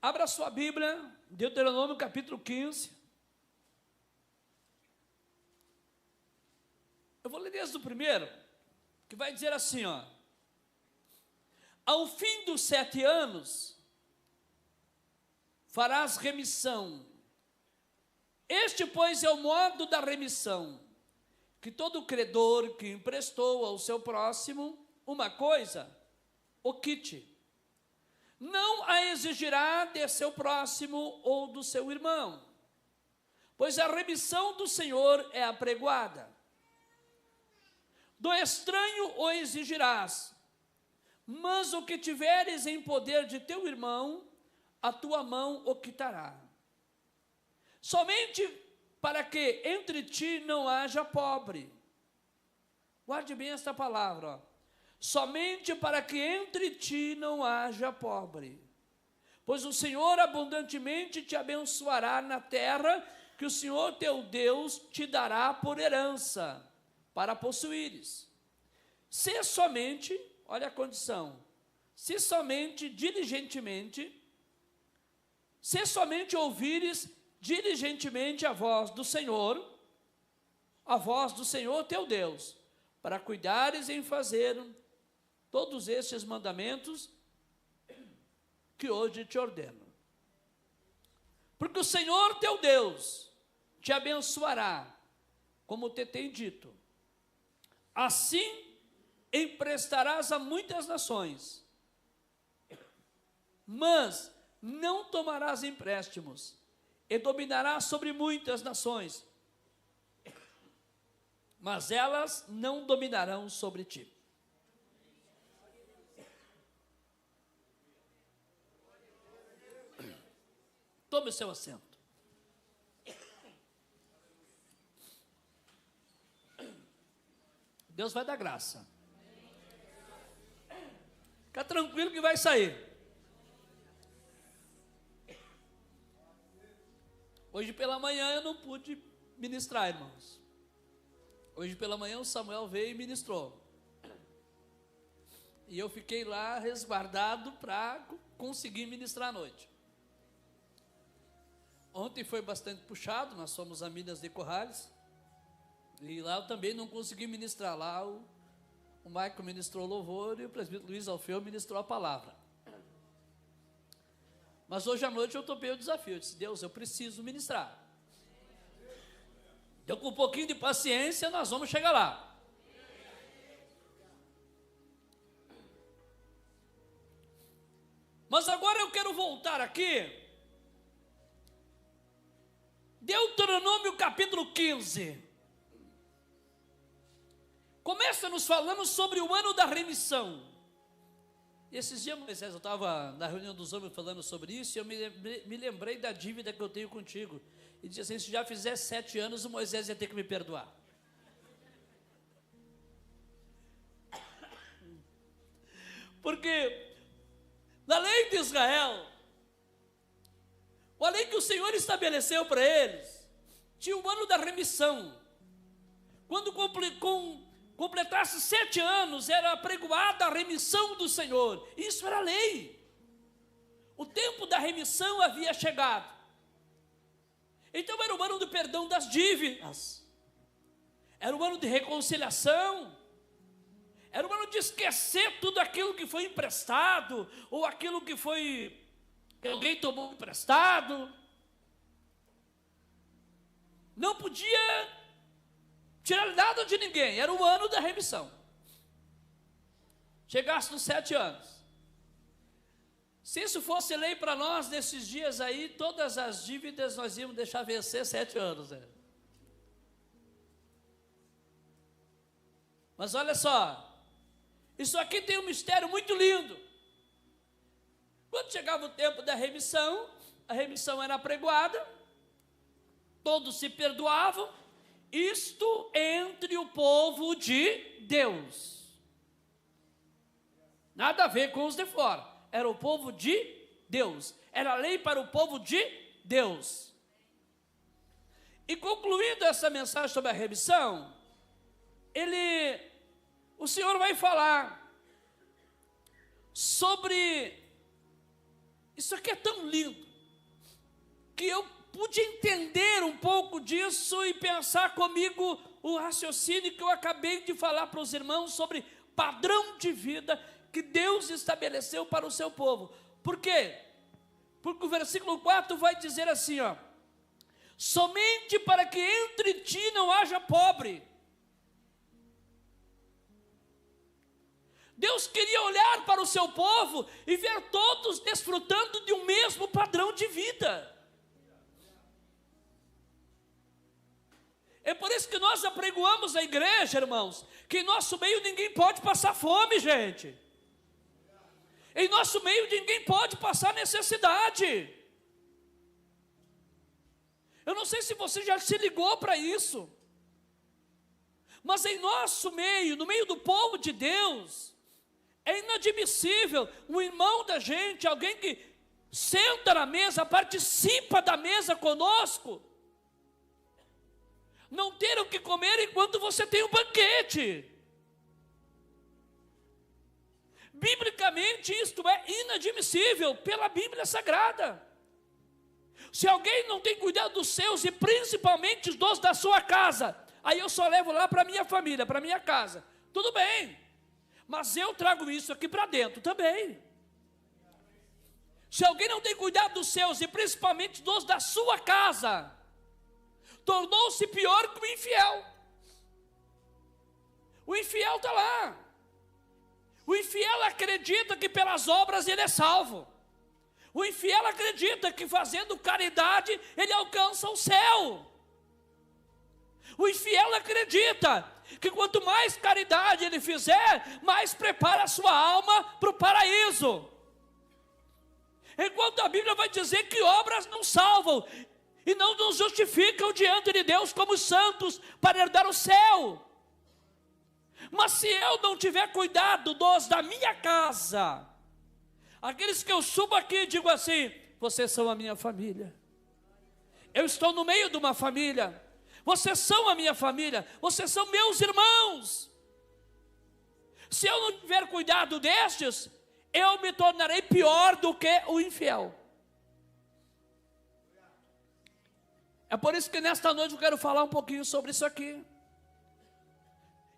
Abra sua Bíblia, Deuteronômio capítulo 15. Eu vou ler desde o primeiro, que vai dizer assim, ó. Ao fim dos 7 anos, farás remissão. Este, pois, é o modo da remissão, que todo credor que emprestou ao seu próximo uma coisa, o quite. Não a exigirá de seu próximo ou do seu irmão, pois a remissão do Senhor é apregoada. Do estranho o exigirás, mas o que tiveres em poder de teu irmão, a tua mão o quitará. Somente para que entre ti não haja pobre. Guarde bem esta palavra, ó. Somente para que entre ti não haja pobre. Pois o Senhor abundantemente te abençoará na terra que o Senhor teu Deus te dará por herança, para possuíres. Se somente, olha a condição, se somente ouvires diligentemente a voz do Senhor teu Deus, para cuidares em fazer todos estes mandamentos que hoje te ordeno. Porque o Senhor teu Deus te abençoará, como te tem dito. Assim emprestarás a muitas nações, mas não tomarás empréstimos, e dominarás sobre muitas nações, mas elas não dominarão sobre ti. Tome o seu assento. Deus vai dar graça. Fica tranquilo que vai sair. Hoje pela manhã eu não pude ministrar, irmãos. Hoje pela manhã o Samuel veio e ministrou. E eu fiquei lá resguardado para conseguir ministrar à noite. Ontem foi bastante puxado, nós fomos a Minas de Corrales. E lá eu também não consegui ministrar. Lá o Maico ministrou louvor e o presbítero Luiz Alfeu ministrou a palavra. Mas hoje à noite eu topei o desafio. Eu disse, Deus, eu preciso ministrar. Então, com um pouquinho de paciência, nós vamos chegar lá. Mas agora eu quero voltar aqui. Deuteronômio capítulo 15. Começa nos falando sobre o ano da remissão. E esses dias, Moisés, eu estava na reunião dos homens falando sobre isso, e eu me lembrei da dívida que eu tenho contigo. E disse assim, se já fizer 7 anos, o Moisés ia ter que me perdoar. Porque na lei de Israel, a lei que o Senhor estabeleceu para eles, tinha o ano da remissão. Quando completasse 7 anos, era apregoada a remissão do Senhor. Isso era lei. O tempo da remissão havia chegado. Então era o ano do perdão das dívidas. Era o ano de reconciliação. Era o ano de esquecer tudo aquilo que foi emprestado, ou aquilo que alguém tomou emprestado. Não podia tirar nada de ninguém, era o ano da remissão. Chegasse nos 7 anos. Se isso fosse lei para nós nesses dias aí, todas as dívidas nós íamos deixar vencer 7 anos. Né? Mas olha só, isso aqui tem um mistério muito lindo. Quando chegava o tempo da remissão, a remissão era apregoada, todos se perdoavam, isto entre o povo de Deus. Nada a ver com os de fora. Era o povo de Deus. Era lei para o povo de Deus. E concluindo essa mensagem sobre a remissão, o Senhor vai falar sobre Isso aqui é tão lindo, que eu pude entender um pouco disso e pensar comigo o raciocínio que eu acabei de falar para os irmãos sobre padrão de vida que Deus estabeleceu para o seu povo. Por quê? Porque o versículo 4 vai dizer assim, ó: somente para que entre ti não haja pobre. Deus queria olhar para o seu povo e ver todos desfrutando de um mesmo padrão de vida. É por isso que nós apregoamos a igreja, irmãos, que em nosso meio ninguém pode passar fome, gente. Em nosso meio ninguém pode passar necessidade. Eu não sei se você já se ligou para isso, mas em nosso meio, no meio do povo de Deus, é inadmissível um irmão da gente, alguém que senta na mesa, participa da mesa conosco, não ter o que comer enquanto você tem um banquete. Biblicamente isto é inadmissível pela Bíblia Sagrada. Se alguém não tem cuidado dos seus e principalmente dos da sua casa, aí eu só levo lá para a minha família, para a minha casa, tudo bem, mas eu trago isso aqui para dentro também. Se alguém não tem cuidado dos seus e principalmente dos da sua casa, tornou-se pior que o infiel. O infiel está lá. O infiel acredita que pelas obras ele é salvo. O infiel acredita que fazendo caridade ele alcança o céu. O infiel acredita que quanto mais caridade ele fizer, mais prepara a sua alma para o paraíso. Enquanto a Bíblia vai dizer que obras não salvam e não nos justificam diante de Deus como santos para herdar o céu. Mas se eu não tiver cuidado dos da minha casa, aqueles que eu subo aqui e digo assim: vocês são a minha família, eu estou no meio de uma família, vocês são a minha família, vocês são meus irmãos. Se eu não tiver cuidado destes, eu me tornarei pior do que o infiel. É por isso que nesta noite eu quero falar um pouquinho sobre isso aqui.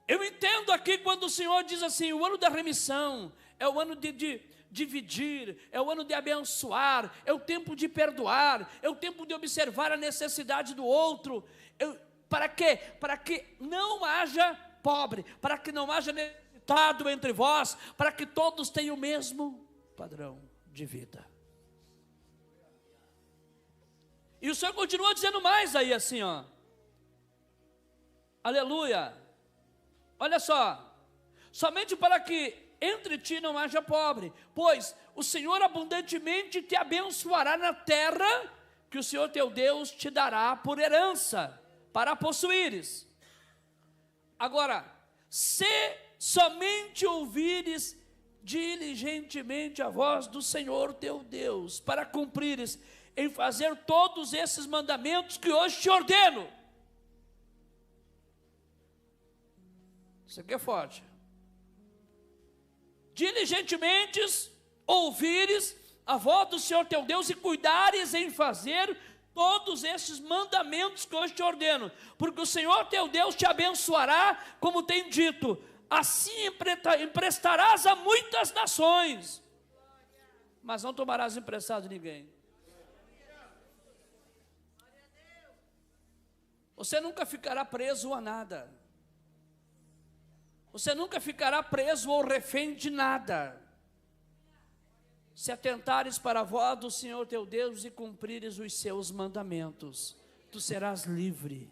Eu entendo aqui quando o Senhor diz assim: o ano da remissão é o ano de dividir, é o ano de abençoar, é o tempo de perdoar, é o tempo de observar a necessidade do outro. Para quê? Para que não haja pobre, para que não haja necessitado entre vós, para que todos tenham o mesmo padrão de vida. E o Senhor continua dizendo mais aí assim, ó. Aleluia. Olha só. Somente para que entre ti não haja pobre, pois o Senhor abundantemente te abençoará na terra que o Senhor teu Deus te dará por herança, para possuíres. Agora, se somente ouvires diligentemente a voz do Senhor teu Deus, para cumprires em fazer todos esses mandamentos que hoje te ordeno. Isso aqui é forte. Diligentemente ouvires a voz do Senhor teu Deus e cuidares em fazer todos esses mandamentos que hoje te ordeno, porque o Senhor teu Deus te abençoará, como tem dito, assim emprestarás a muitas nações, mas não tomarás emprestado de ninguém. Você nunca ficará preso a nada. Você nunca ficará preso ou refém de nada. Se atentares para a voz do Senhor teu Deus e cumprires os seus mandamentos, tu serás livre.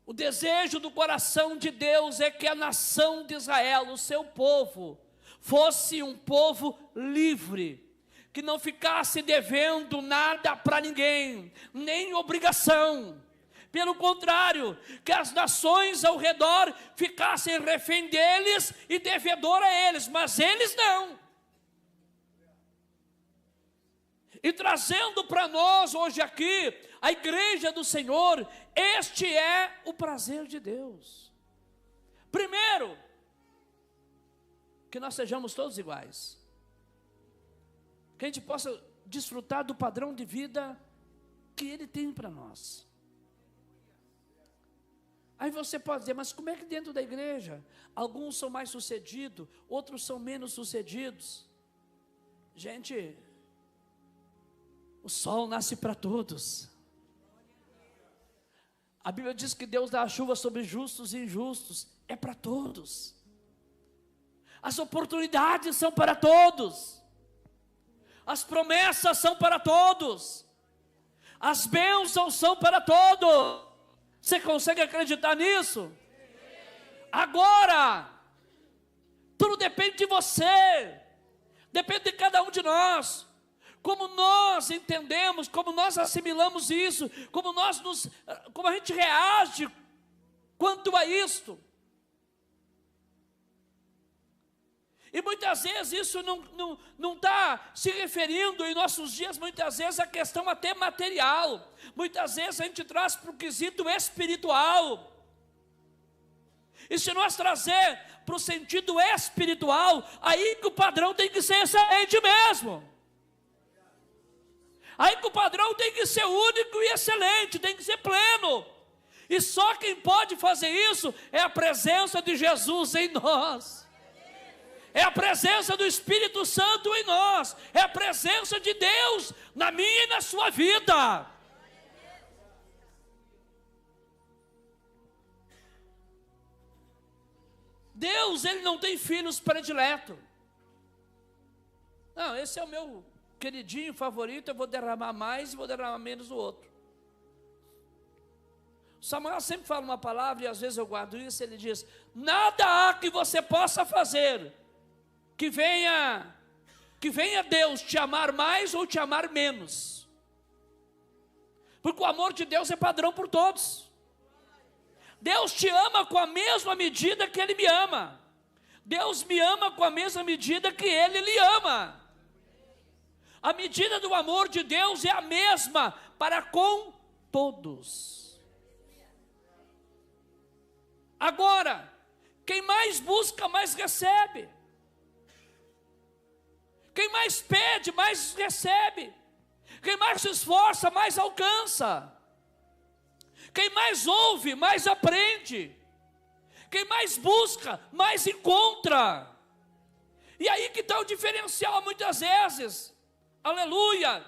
O desejo do coração de Deus é que a nação de Israel, o seu povo, fosse um povo livre, que não ficasse devendo nada para ninguém, nem obrigação. Pelo contrário, que as nações ao redor ficassem refém deles e devedor a eles, mas eles não. E trazendo para nós hoje aqui, a igreja do Senhor, este é o prazer de Deus. Primeiro, que nós sejamos todos iguais. que a gente possa desfrutar do padrão de vida que Ele tem para nós. Aí você pode dizer, mas como é que dentro da igreja, alguns são mais sucedidos, outros são menos sucedidos? Gente, o sol nasce para todos. A Bíblia diz que Deus dá a chuva sobre justos e injustos, é para todos. As oportunidades são para todos. As promessas são para todos. As bênçãos são para todos. Você consegue acreditar nisso? Agora, tudo depende de você, depende de cada um de nós. Como nós entendemos, como nós assimilamos isso, como a gente reage quanto a isto. E muitas vezes isso não está se referindo em nossos dias, muitas vezes a questão até material. Muitas vezes a gente traz para o quesito espiritual. E se nós trazer para o sentido espiritual, aí que o padrão tem que ser excelente mesmo. Aí que o padrão tem que ser único e excelente, tem que ser pleno. E só quem pode fazer isso é a presença de Jesus em nós. É a presença do Espírito Santo em nós. É a presença de Deus na minha e na sua vida. Deus, Ele não tem filhos prediletos. Não, esse é o meu queridinho favorito, eu vou derramar mais e vou derramar menos no outro. Samuel sempre fala uma palavra e às vezes eu guardo isso, ele diz, nada há que você possa fazer que venha Deus te amar mais ou te amar menos. Porque o amor de Deus é padrão por todos. Deus te ama com a mesma medida que Ele me ama. Deus me ama com a mesma medida que Ele lhe ama. A medida do amor de Deus é a mesma para com todos. Agora, quem mais busca, mais recebe. Quem mais pede, mais recebe. Quem mais se esforça, mais alcança. Quem mais ouve, mais aprende. Quem mais busca, mais encontra. E aí que está o diferencial muitas vezes. Aleluia.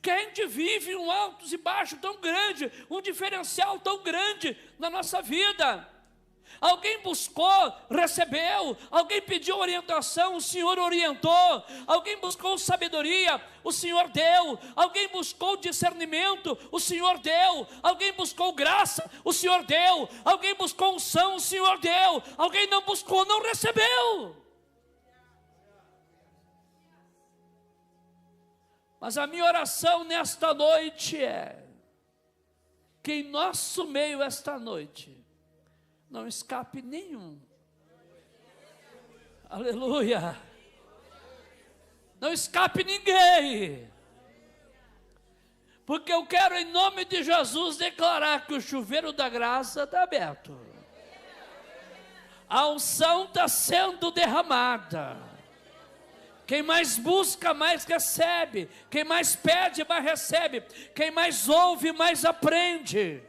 Que a gente vive um altos e baixos tão grande, um diferencial tão grande na nossa vida. Alguém buscou, recebeu. Alguém pediu orientação, o Senhor orientou. Alguém buscou sabedoria, o Senhor deu. Alguém buscou discernimento, o Senhor deu. Alguém buscou graça, o Senhor deu. Alguém buscou unção, o Senhor deu. Alguém não buscou, não recebeu. Mas a minha oração nesta noite é que em nosso meio esta noite não escape nenhum. Aleluia. Não escape ninguém. Porque eu quero em nome de Jesus declarar que o chuveiro da graça está aberto. A unção está sendo derramada. Quem mais busca, mais recebe. Quem mais pede, mais recebe. Quem mais ouve, mais aprende.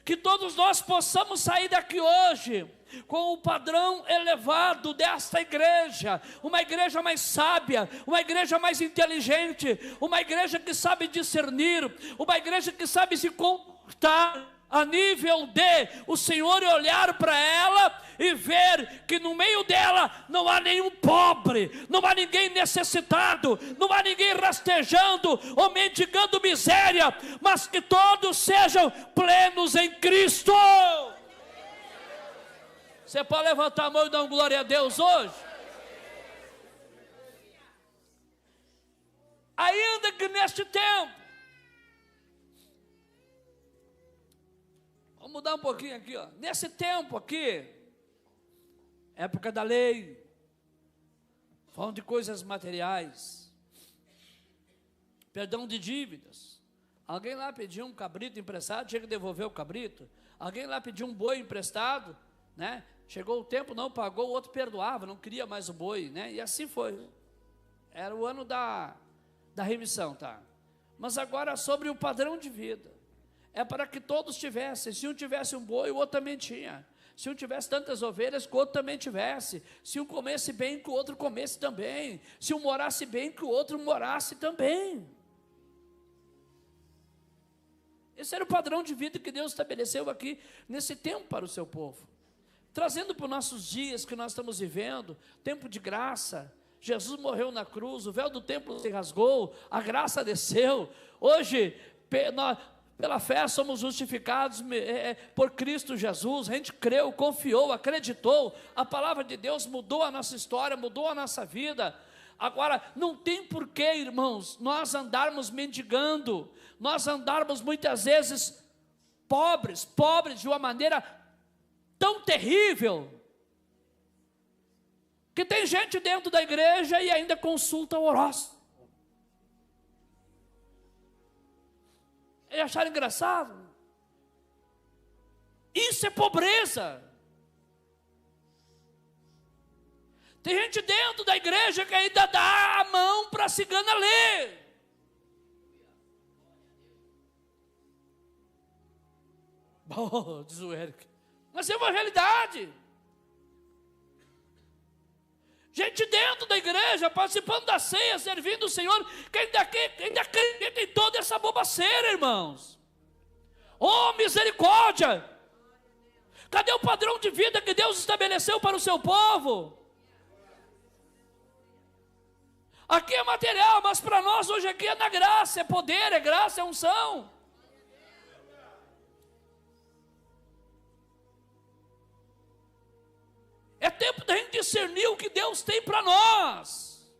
Que todos nós possamos sair daqui hoje com o padrão elevado desta igreja, uma igreja mais sábia, uma igreja mais inteligente, uma igreja que sabe discernir, uma igreja que sabe se comportar a nível de o Senhor olhar para ela e ver que no meio dela não há nenhum pobre, não há ninguém necessitado, não há ninguém rastejando ou mendigando miséria, mas que todos sejam plenos em Cristo. Você pode levantar a mão e dar uma glória a Deus hoje? Ainda que neste tempo, vamos mudar um pouquinho aqui, ó. Nesse tempo aqui, época da lei, falando de coisas materiais, perdão de dívidas. Alguém lá pediu um cabrito emprestado, tinha que devolver o cabrito. Alguém lá pediu um boi emprestado, né? Chegou o tempo, não pagou, o outro perdoava, não queria mais o boi, né? E assim foi. Era o ano da remissão, tá? Mas agora sobre o padrão de vida. É para que todos tivessem. Se um tivesse um boi, o outro também tinha. Se um tivesse tantas ovelhas, que o outro também tivesse. Se um comesse bem, que o outro comesse também. Se um morasse bem, que o outro morasse também. Esse era o padrão de vida que Deus estabeleceu aqui, nesse tempo para o seu povo. Trazendo para os nossos dias que nós estamos vivendo, tempo de graça. Jesus morreu na cruz, o véu do templo se rasgou, a graça desceu. Hoje, pela fé somos justificados por Cristo Jesus. A gente creu, confiou, acreditou. A palavra de Deus mudou a nossa história, mudou a nossa vida. Agora, não tem porquê, irmãos, nós andarmos mendigando, nós andarmos muitas vezes pobres de uma maneira tão terrível, que tem gente dentro da igreja e ainda consulta o horóscopo. E acharam engraçado? Isso é pobreza. Tem gente dentro da igreja que ainda dá a mão para a cigana ler. Bom, diz o Eric. Mas é uma realidade. Gente dentro da igreja, participando da ceia, servindo o Senhor, que ainda acredita em toda essa bobaceira, irmãos. Oh, misericórdia! Cadê o padrão de vida que Deus estabeleceu para o seu povo? Aqui é material, mas para nós hoje aqui é na graça, é poder, é graça, é unção. É tempo da gente discernir o que Deus tem para nós.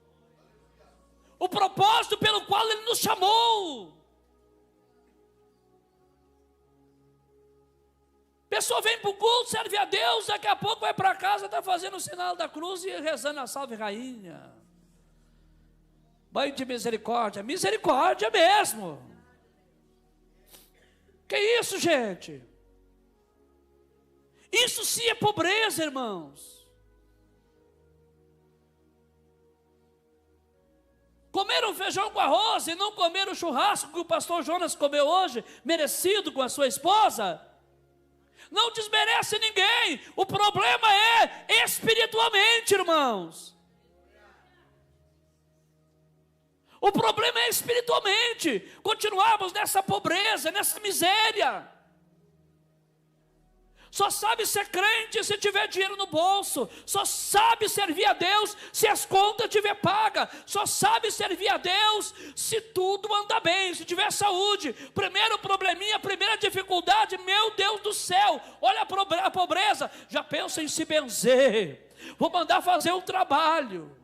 O propósito pelo qual Ele nos chamou. Pessoa vem para o culto, serve a Deus, daqui a pouco vai para casa, está fazendo o sinal da cruz e rezando a Salve Rainha. Banho de misericórdia, misericórdia mesmo. Que isso, gente? Isso sim é pobreza, irmãos. Comer um feijão com arroz e não comer o churrasco que o pastor Jonas comeu hoje, merecido com a sua esposa, não desmerece ninguém. O problema é espiritualmente, irmãos. O problema é espiritualmente. Continuamos nessa pobreza, nessa miséria. Só sabe ser crente se tiver dinheiro no bolso. Só sabe servir a Deus se as contas tiver paga. Só sabe servir a Deus se tudo anda bem, se tiver saúde. Primeiro probleminha, primeira dificuldade, meu Deus do céu, olha a pobreza, já pensa em se benzer. Vou mandar fazer um trabalho.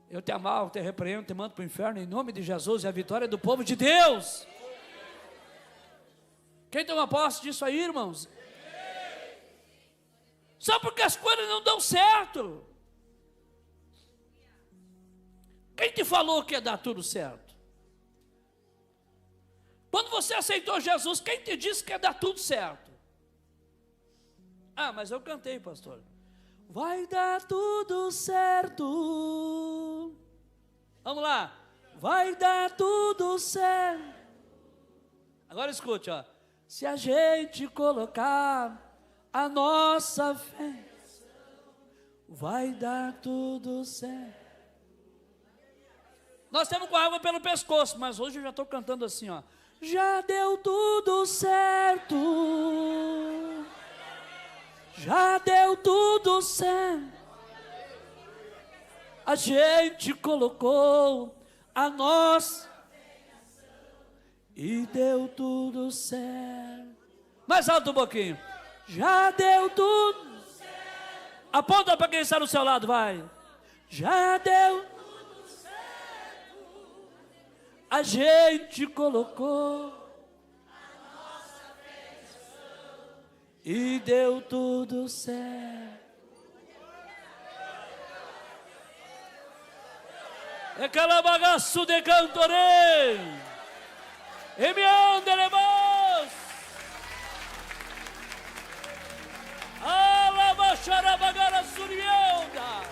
Eu te amalgo, te repreendo, te mando para o inferno em nome de Jesus, e a vitória é do povo de Deus. Quem toma posse disso aí, irmãos? Só porque as coisas não dão certo. Quem te falou que ia dar tudo certo? Quando você aceitou Jesus, quem te disse que ia dar tudo certo? Ah, mas eu cantei, pastor. Vai dar tudo certo. Vamos lá. Vai dar tudo certo. Agora escute, ó. Se a gente colocar a nossa fé, vai dar tudo certo. Nós temos com a água pelo pescoço, mas hoje eu já estou cantando assim, ó. Já deu tudo certo. Já deu tudo certo. A gente colocou a nossa e deu tudo certo. Mais alto um pouquinho. Já deu tudo certo. Aponta para quem está no seu lado, vai. Já deu tudo certo. A gente colocou a nossa bênção e deu tudo certo. É calabagaço de cantorei. E me anderemos. Alabacharabagara surielda.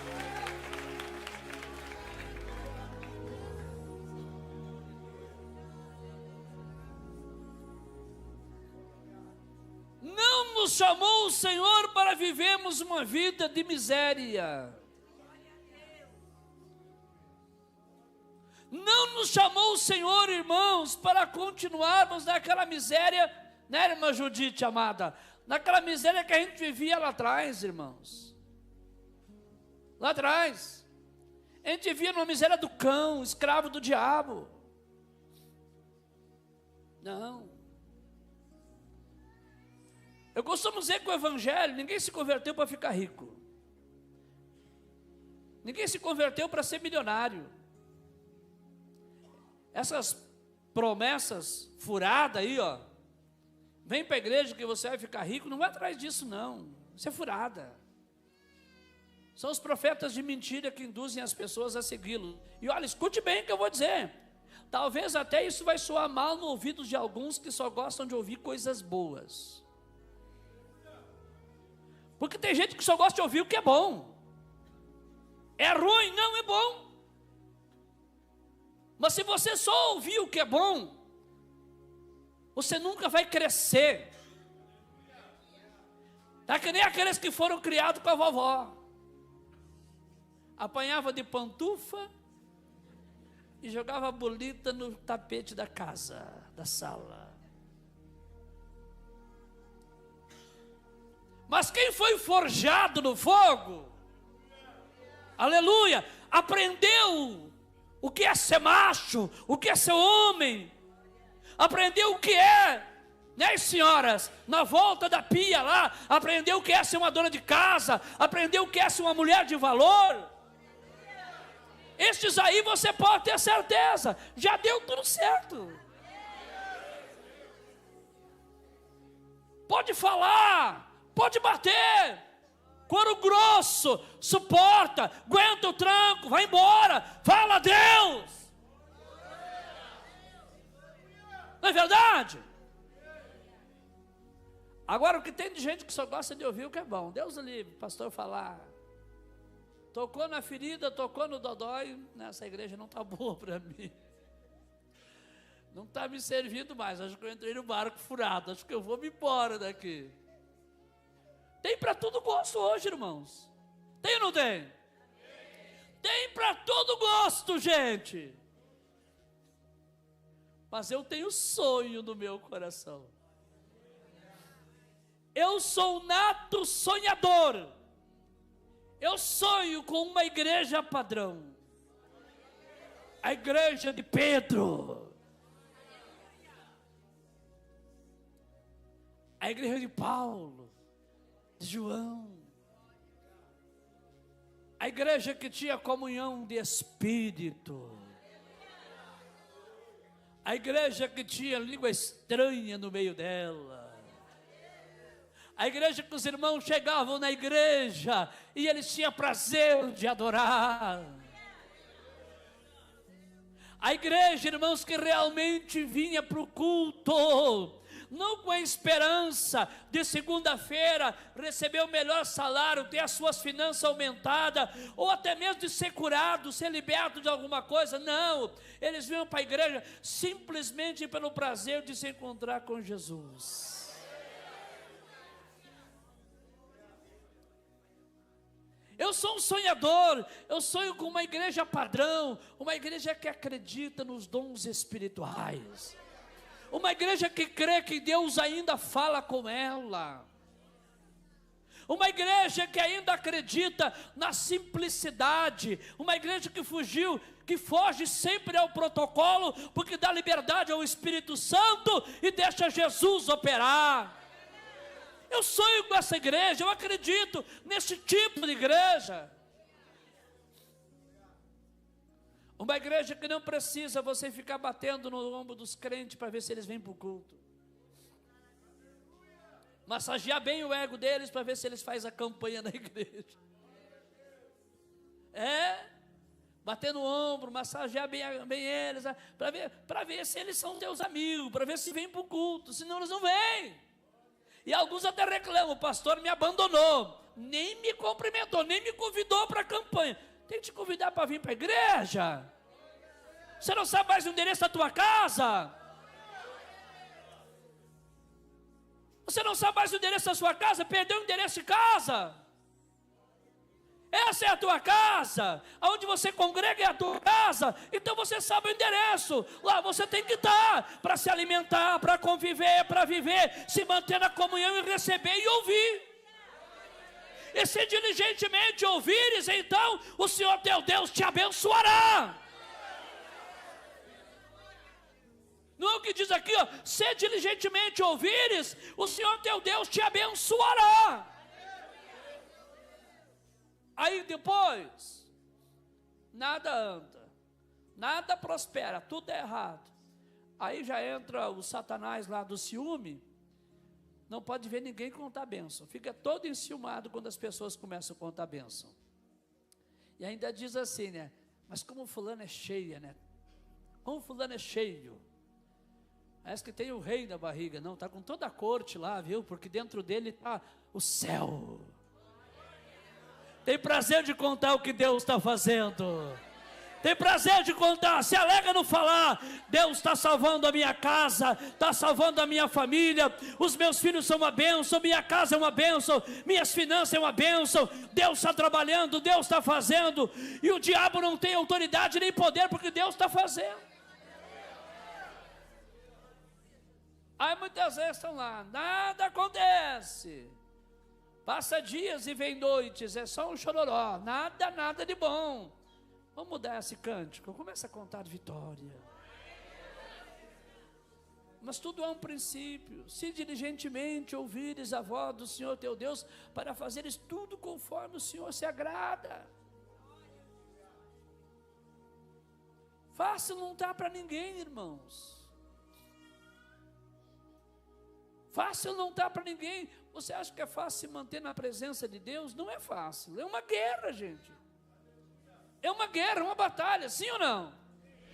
chamou o Senhor para vivermos uma vida de miséria. Não nos chamou o Senhor, irmãos, para continuarmos naquela miséria, né, irmã Judite, amada? Naquela miséria que a gente vivia lá atrás, irmãos. Lá atrás. A gente vivia numa miséria do cão, escravo do diabo. Não. Eu costumo dizer que o evangelho, ninguém se converteu para ficar rico. Ninguém se converteu para ser milionário. Essas promessas furadas aí, ó. Vem para a igreja que você vai ficar rico, não vai atrás disso não. Isso é furada. São os profetas de mentira que induzem as pessoas a segui-lo. E olha, escute bem o que eu vou dizer. Talvez até isso vai soar mal no ouvido de alguns que só gostam de ouvir coisas boas. Porque tem gente que só gosta de ouvir o que é bom. É ruim? Não, é bom. Mas se você só ouvir o que é bom, você nunca vai crescer. Tá que nem aqueles que foram criados com a vovó. Apanhava de pantufa e jogava bolita no tapete da casa, da sala. Mas quem foi forjado no fogo, aleluia, aprendeu o que é ser macho, o que é ser homem, aprendeu o que é, né, senhoras, na volta da pia lá, aprendeu o que é ser uma dona de casa, aprendeu o que é ser uma mulher de valor. Estes aí você pode ter certeza, já deu tudo certo. Pode falar, pode bater, couro grosso, suporta, aguenta o tranco, vai embora, fala a Deus. Não é verdade? Agora o que tem de gente que só gosta de ouvir o que é bom. Deus o livre, pastor falar. Tocou na ferida, tocou no dodói, essa igreja não está boa para mim. Não está me servindo mais, acho que eu entrei no barco furado, acho que eu vou me embora daqui. Tem para todo gosto hoje, irmãos. Tem ou não tem? Tem para todo gosto, gente. Mas eu tenho sonho no meu coração. Eu sou um nato sonhador. Eu sonho com uma igreja padrão. A igreja de Pedro. A igreja de Paulo, de João. A igreja que tinha comunhão de espírito. A igreja que tinha língua estranha no meio dela. A igreja que os irmãos chegavam na igreja e eles tinham prazer de adorar. A igreja, irmãos, que realmente vinha para o culto, não com a esperança de segunda-feira receber o melhor salário, ter as suas finanças aumentadas, ou até mesmo de ser curado, ser liberto de alguma coisa. Não, eles vinham para a igreja simplesmente pelo prazer de se encontrar com Jesus. Eu sou um sonhador, eu sonho com uma igreja padrão, uma igreja que acredita nos dons espirituais, uma igreja que crê que Deus ainda fala com ela, uma igreja que ainda acredita na simplicidade, uma igreja que foge sempre ao protocolo, porque dá liberdade ao Espírito Santo e deixa Jesus operar. Eu sonho com essa igreja, eu acredito nesse tipo de igreja. Uma igreja que não precisa você ficar batendo no ombro dos crentes para ver se eles vêm para o culto. Massagear bem o ego deles para ver se eles fazem a campanha na igreja. Bater no ombro, massagear bem eles, para ver se eles são teus amigos, para ver se vêm para o culto, senão eles não vêm. E alguns até reclamam, o pastor me abandonou, nem me cumprimentou, nem me convidou para a campanha. Tem que te convidar para vir para a igreja? Você não sabe mais o endereço da tua casa? Você não sabe mais o endereço da sua casa? Perdeu o endereço de casa? Essa é a tua casa, onde você congrega é a tua casa, então você sabe o endereço, lá você tem que estar, para se alimentar, para conviver, para viver, se manter na comunhão e receber e ouvir. E se diligentemente ouvires, então o Senhor teu Deus te abençoará. Não é o que diz aqui, ó, se diligentemente ouvires, o Senhor teu Deus te abençoará. Aí depois, nada anda, nada prospera, tudo é errado. Aí já entra o Satanás lá do ciúme, não pode ver ninguém contar bênção, fica todo enciumado quando as pessoas começam a contar bênção. E ainda diz assim, né, mas como fulano é cheia, né, como fulano é cheio, parece que tem o rei na barriga, não, está com toda a corte lá, viu, porque dentro dele está o céu. Tem prazer de contar o que Deus está fazendo. Tem prazer de contar, se alegra no falar. Deus está salvando a minha casa, está salvando a minha família. Os meus filhos são uma bênção, minha casa é uma bênção, minhas finanças é uma bênção. Deus está trabalhando, Deus está fazendo. E o diabo não tem autoridade nem poder, porque Deus está fazendo. Aí muitas vezes estão lá, nada acontece. Passa dias e vem noites, é só um chororó, nada de bom. Vamos mudar esse cântico, começa a contar vitória. Mas tudo há um princípio. Se diligentemente ouvires a voz do Senhor teu Deus, para fazeres tudo conforme o Senhor se agrada. Fácil não está para ninguém, irmãos. Fácil não está para ninguém. Você acha que é fácil se manter na presença de Deus? Não é fácil, é uma guerra, gente. É uma guerra, uma batalha, sim ou não?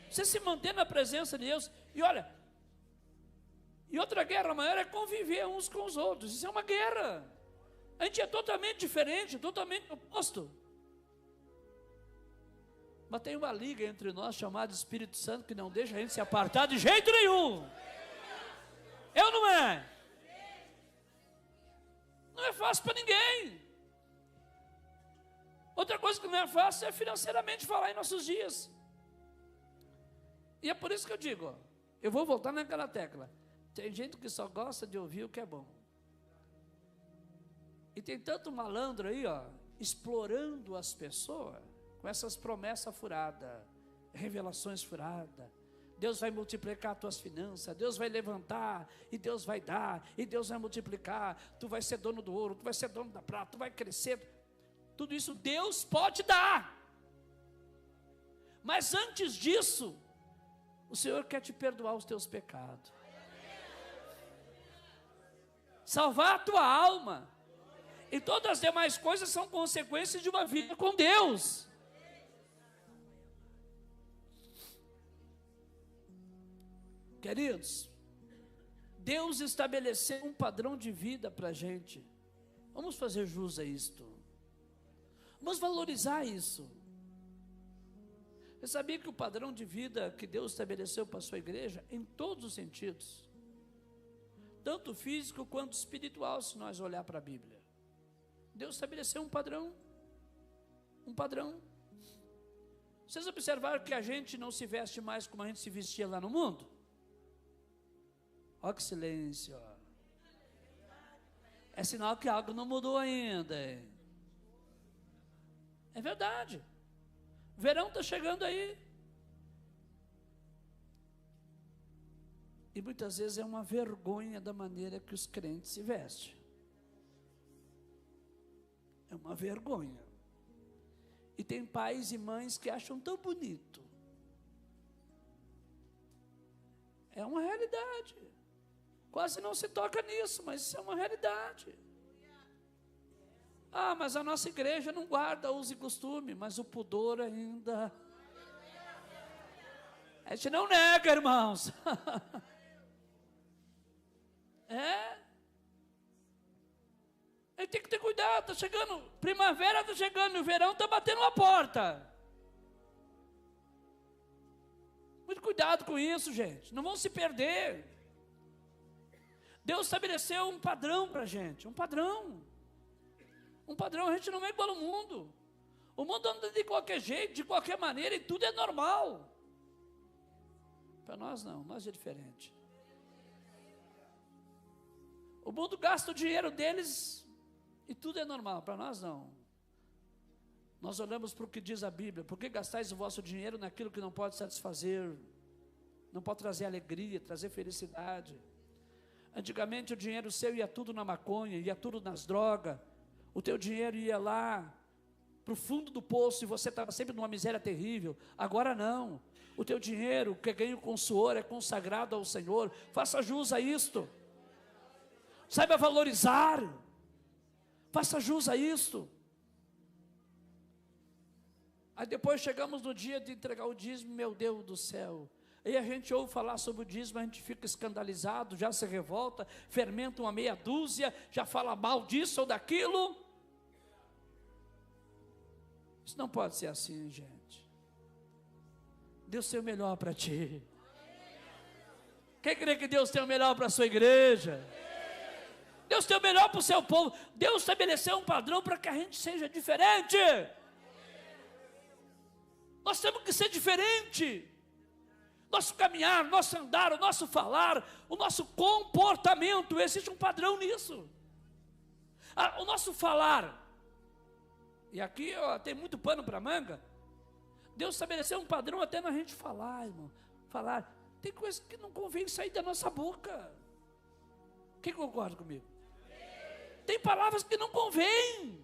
Você se manter na presença de Deus. E olha, e outra guerra maior é conviver uns com os outros. Isso é uma guerra. A gente é totalmente diferente, totalmente oposto. Mas tem uma liga entre nós chamada Espírito Santo que não deixa a gente se apartar de jeito nenhum. Eu não é? Não é fácil para ninguém. Outra coisa que não é fácil é financeiramente falar em nossos dias. E é por isso que eu digo, ó, eu vou voltar naquela tecla. Tem gente que só gosta de ouvir o que é bom. E tem tanto malandro aí, ó, explorando as pessoas com essas promessas furadas, revelações furadas. Deus vai multiplicar as tuas finanças, Deus vai levantar, e Deus vai dar, e Deus vai multiplicar, tu vai ser dono do ouro, tu vai ser dono da prata, tu vai crescer. Tudo isso Deus pode dar. Mas antes disso, o Senhor quer te perdoar os teus pecados. Salvar a tua alma. E todas as demais coisas são consequências de uma vida com Deus. Queridos, Deus estabeleceu um padrão de vida para a gente. Vamos fazer jus a isto. Vamos valorizar isso. Você sabia que o padrão de vida que Deus estabeleceu para a sua igreja, em todos os sentidos, tanto físico quanto espiritual, se nós olhar para a Bíblia, Deus estabeleceu um padrão. Um padrão. Vocês observaram que a gente não se veste mais como a gente se vestia lá no mundo? Olha que silêncio. É sinal que algo não mudou ainda. É verdade. O verão está chegando aí. E muitas vezes é uma vergonha da maneira que os crentes se vestem. É uma vergonha. E tem pais e mães que acham tão bonito. É uma realidade. Quase não se toca nisso, mas isso é uma realidade. Ah, mas a nossa igreja não guarda uso e costume, mas o pudor ainda. A gente não nega, irmãos. É. A gente tem que ter cuidado, está chegando, primavera está chegando, e o verão está batendo a porta. Muito cuidado com isso, gente, não vão se perder. Deus estabeleceu um padrão para a gente, um padrão. Um padrão, a gente não é igual ao mundo. O mundo anda de qualquer jeito, de qualquer maneira, e tudo é normal. Para nós não, nós é diferente. O mundo gasta o dinheiro deles e tudo é normal, para nós não. Nós olhamos para o que diz a Bíblia: por que gastais o vosso dinheiro naquilo que não pode satisfazer, não pode trazer alegria, trazer felicidade? Antigamente o dinheiro seu ia tudo na maconha, ia tudo nas drogas, o teu dinheiro ia lá para o fundo do poço e você estava sempre numa miséria terrível. Agora não, o teu dinheiro que é ganho com suor é consagrado ao Senhor. Faça jus a isto, saiba valorizar, faça jus a isto. Aí depois chegamos no dia de entregar o dízimo, meu Deus do céu. Aí a gente ouve falar sobre o dízimo, a gente fica escandalizado, já se revolta, fermenta uma meia dúzia, já fala mal disso ou daquilo. Isso não pode ser assim, gente. Deus tem o melhor para ti. Quem crê que Deus tem o melhor para a sua igreja? Deus tem o melhor para o seu povo. Deus estabeleceu um padrão para que a gente seja diferente. Nós temos que ser diferente. Nosso caminhar, nosso andar, o nosso falar, o nosso comportamento, existe um padrão nisso. O nosso falar, e aqui tem muito pano para manga. Deus estabeleceu um padrão até na gente falar, irmão. Falar, tem coisas que não convém sair da nossa boca. Quem concorda comigo? Tem palavras que não convém.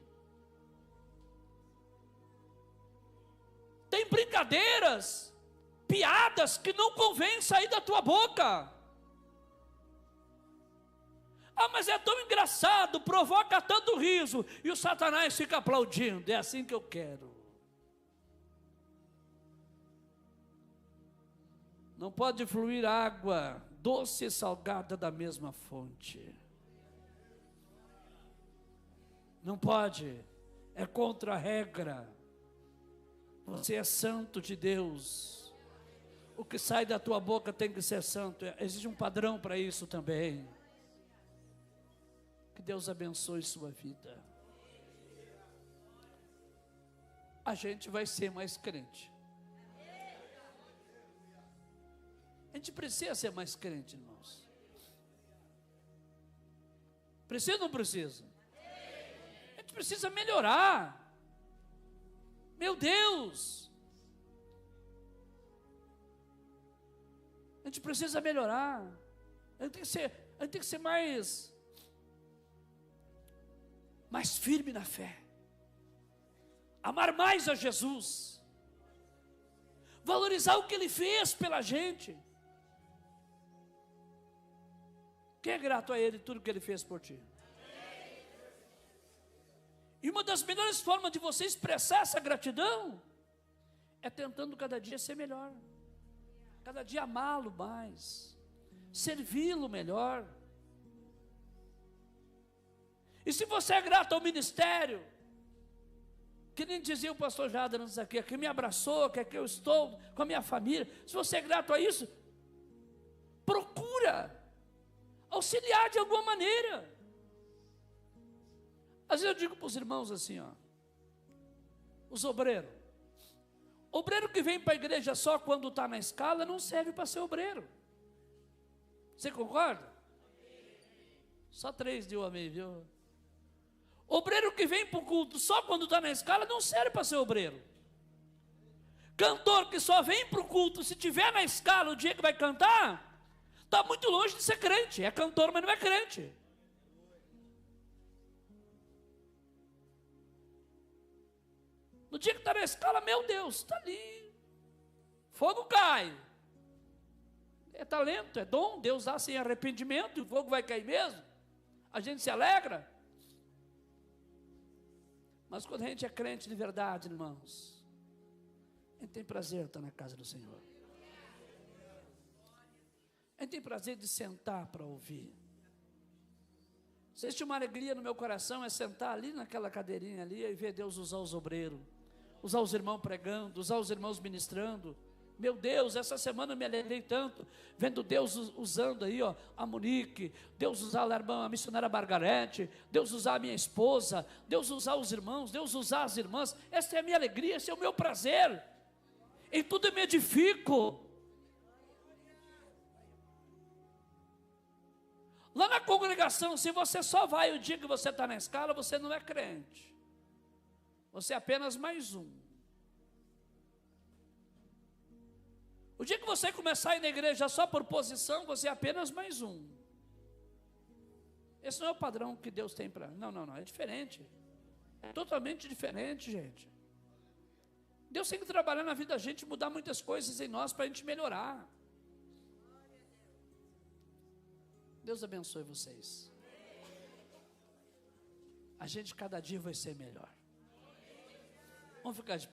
Tem brincadeiras, piadas que não convém sair da tua boca. Ah, mas é tão engraçado, provoca tanto riso, e o Satanás fica aplaudindo. É assim que eu quero. Não pode fluir água doce e salgada da mesma fonte. Não pode, é contra a regra. Você é santo de Deus. O que sai da tua boca tem que ser santo. Existe um padrão para isso também. Que Deus abençoe sua vida. A gente vai ser mais crente. A gente precisa ser mais crente, irmãos. Precisa ou não precisa? A gente precisa melhorar. Meu Deus! A gente precisa melhorar. A gente tem que ser mais firme na fé. Amar mais a Jesus. Valorizar o que Ele fez pela gente. Quem é grato a Ele tudo que Ele fez por ti? E uma das melhores formas de você expressar essa gratidão é tentando cada dia ser melhor, cada dia amá-lo mais, servi-lo melhor. E se você é grato ao ministério, que nem dizia o pastor Jadrons aqui, que me abraçou, que aqui eu estou com a minha família, se você é grato a isso, procura auxiliar de alguma maneira. Às vezes eu digo para os irmãos assim, os obreiros. Obreiro que vem para a igreja só quando está na escala não serve para ser obreiro. Você concorda? Só 3 deu amém, viu? Obreiro que vem para o culto só quando está na escala não serve para ser obreiro. Cantor que só vem para o culto se tiver na escala o dia que vai cantar, está muito longe de ser crente. É cantor, mas não é crente. No dia que está na escala, meu Deus, está ali. Fogo cai. É talento, é dom. Deus dá sem arrependimento e o fogo vai cair mesmo. A gente se alegra. Mas quando a gente é crente de verdade, irmãos, a gente tem prazer de estar na casa do Senhor. A gente tem prazer de sentar para ouvir. Se existe uma alegria no meu coração, é sentar ali naquela cadeirinha ali e ver Deus usar os obreiros, usar os irmãos pregando, usar os irmãos ministrando. Meu Deus, essa semana eu me alegrei tanto, vendo Deus usando aí, ó, a Monique, Deus usar a irmã, a missionária Margarete, Deus usar a minha esposa, Deus usar os irmãos, Deus usar as irmãs. Essa é a minha alegria, esse é o meu prazer. Em tudo eu me edifico. Lá na congregação, se você só vai o dia que você está na escala, você não é crente. Você é apenas mais um. O dia que você começar a ir na igreja só por posição, você é apenas mais um. Esse não é o padrão que Deus tem para... Não, é diferente. É totalmente diferente, gente. Deus tem que trabalhar na vida da gente, mudar muitas coisas em nós para a gente melhorar. Deus abençoe vocês. A gente cada dia vai ser melhor. Vamos ficar de